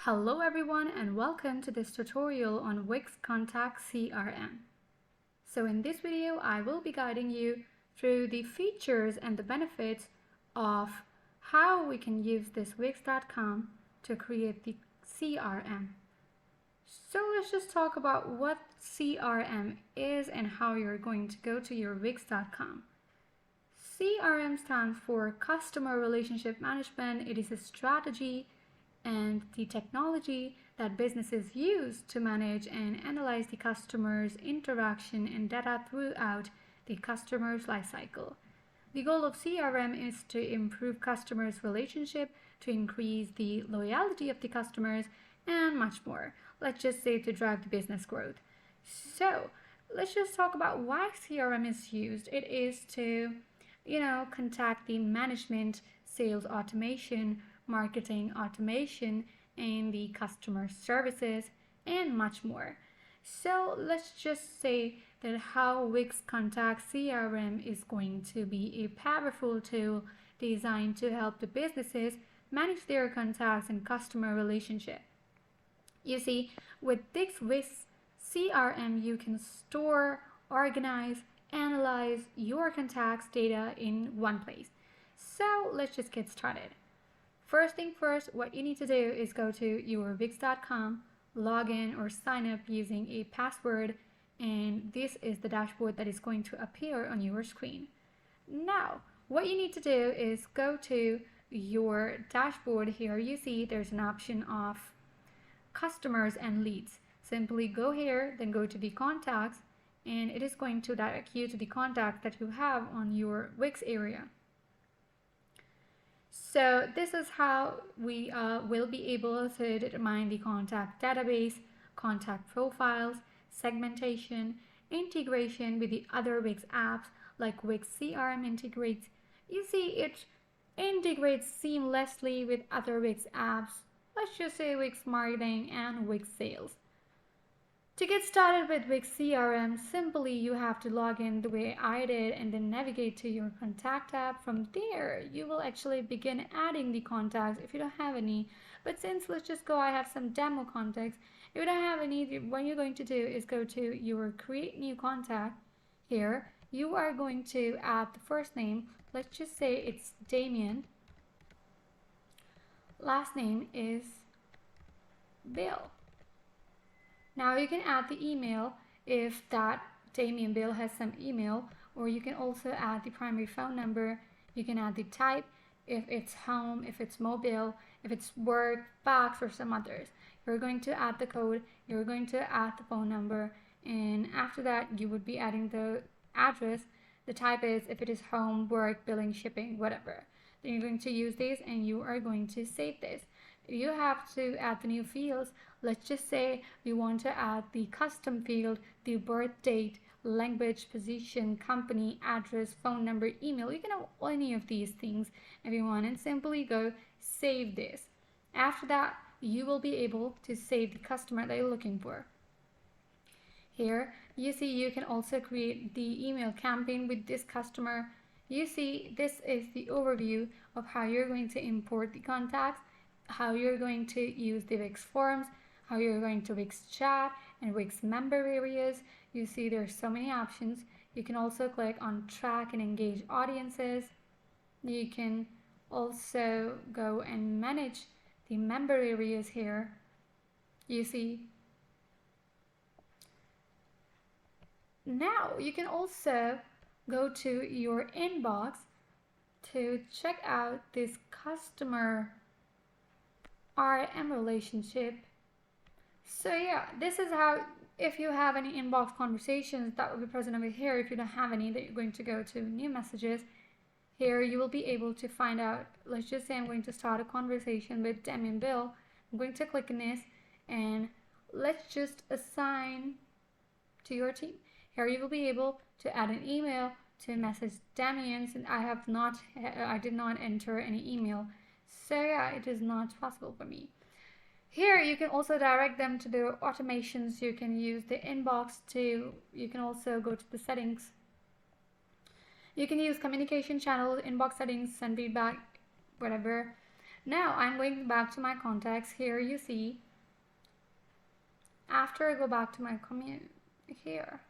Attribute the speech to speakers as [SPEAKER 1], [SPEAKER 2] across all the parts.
[SPEAKER 1] Hello everyone and welcome to this tutorial on Wix Contacts CRM. So in this video, I will be guiding you through the features and the benefits of how we can use this Wix.com to create the CRM. So let's just talk about what CRM is and how you're going to go to your Wix.com. CRM stands for Customer Relationship Management. It is a strategy and the technology that businesses use to manage and analyze the customer's interaction and data throughout the customer's lifecycle. The goal of CRM is to improve customers' relationship, to increase the loyalty of the customers, and much more. Let's just say to drive the business growth. So let's just talk about why CRM is used. It is to, contact the management, sales automation, marketing automation, and the customer services, and much more. So let's just say that how Wix Contacts CRM is going to be a powerful tool designed to help the businesses manage their contacts and customer relationship. You see, with this Wix CRM, you can store, organize, analyze your contacts data in one place. So let's just get started. First thing first, what you need to do is go to your Wix.com, log in or sign up using a password, and this is the dashboard that is going to appear on your screen. Now, what you need to do is go to your dashboard. Here you see there's an option of customers and leads. Simply go here, then go to the contacts, and it is going to direct you to the contacts that you have on your Wix area. So this is how we will be able to determine the contact database, contact profiles, segmentation, integration with the other Wix apps like Wix CRM integrates. You see, it integrates seamlessly with other Wix apps. Let's just say Wix Marketing and Wix Sales. To get started with Wix CRM, simply you have to log in the way I did and then navigate to your contact tab. From there, you will actually begin adding the contacts if you don't have any. But since let's just go, I have some demo contacts. If you don't have any, what you're going to do is go to your create new contact. Here, you are going to add the first name. Let's just say it's Damien. Last name is Bill. Now you can add the email if that Damien Bill has some email, or you can also add the primary phone number. You can add the type, if it's home, if it's mobile, if it's work, fax, or some others. You're going to add the code, you're going to add the phone number, and after that you would be adding the address. The type is if it is home, work, billing, shipping, whatever. Then you're going to use this and you are going to save this. You have to add the new fields. Let's just say we want to add the custom field, the birth date, language, position, company, address, phone number, email. You can have any of these things if you want, and simply go save this. After that, you will be able to save the customer that you're looking for. Here, you see you can also create the email campaign with this customer. You see, this is the overview of how you're going to import the contacts, how you're going to use the Wix forms, how you're going to Wix chat and Wix member areas. You see there's so many options. You can also click on track and engage audiences. You can also go and manage the member areas here. You see. Now you can also go to your inbox to check out this customer RM relationship. So yeah, this is how, if you have any inbox conversations, that will be present over here. If you don't have any, that you're going to go to new messages. Here you will be able to find out, let's just say I'm going to start a conversation with Damien Bill. I'm going to click on this and let's just assign to your team. Here you will be able to add an email to message Damien, and I did not enter any email. So yeah, it is not possible for me. Here you can also direct them to the automations. You can use the inbox you can also go to the settings. You can use communication channel, inbox settings, send feedback, whatever. Now I'm going back to my contacts. Here you see, after I go back to my here,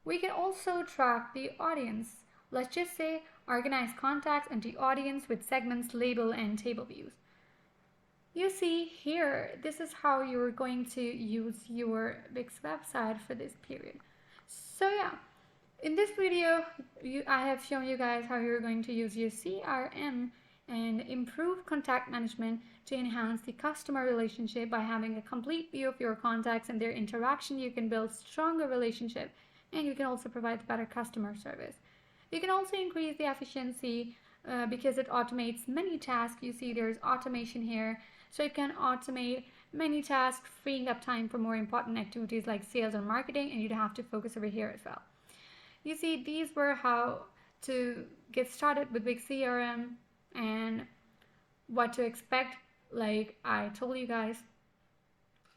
[SPEAKER 1] we can also track the audience. Let's just say organize contacts and the audience with segments, label, and table views. You see here, this is how you're going to use your Wix website for this period. So yeah, in this video, I have shown you guys how you're going to use your CRM and improve contact management to enhance the customer relationship. By having a complete view of your contacts and their interaction, you can build stronger relationship, and you can also provide better customer service. You can also increase the efficiency because it automates many tasks. You see there's automation here, so it can automate many tasks, freeing up time for more important activities like sales or marketing, and you'd have to focus over here as well. You see, these were how to get started with Wix CRM and what to expect. Like I told you guys,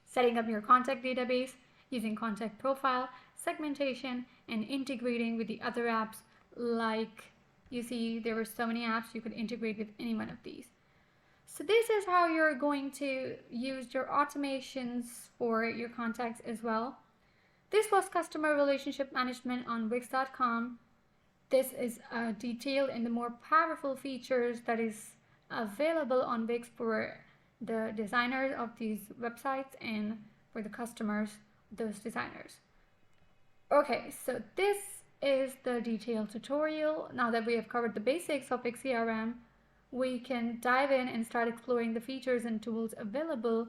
[SPEAKER 1] setting up your contact database, using contact profile, segmentation, and integrating with the other apps. Like you see, there were so many apps you could integrate with any one of these. So this is how you're going to use your automations for your contacts as well. This was customer relationship management on Wix.com. This is a detail in the more powerful features that is available on Wix for the designers of these websites and for the customers, those designers. Okay, so this is the detailed tutorial. Now that we have covered the basics of Wix CRM, we can dive in and start exploring the features and tools available.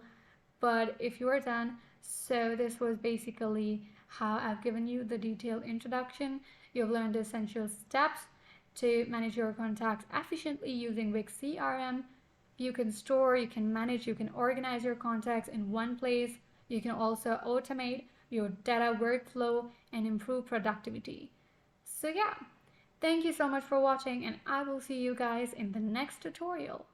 [SPEAKER 1] But if you are done, so this was basically how I've given you the detailed introduction. You've learned the essential steps to manage your contacts efficiently using Wix CRM. You can store, you can manage, you can organize your contacts in one place. You can also automate your data workflow and improve productivity. So yeah, thank you so much for watching, and I will see you guys in the next tutorial.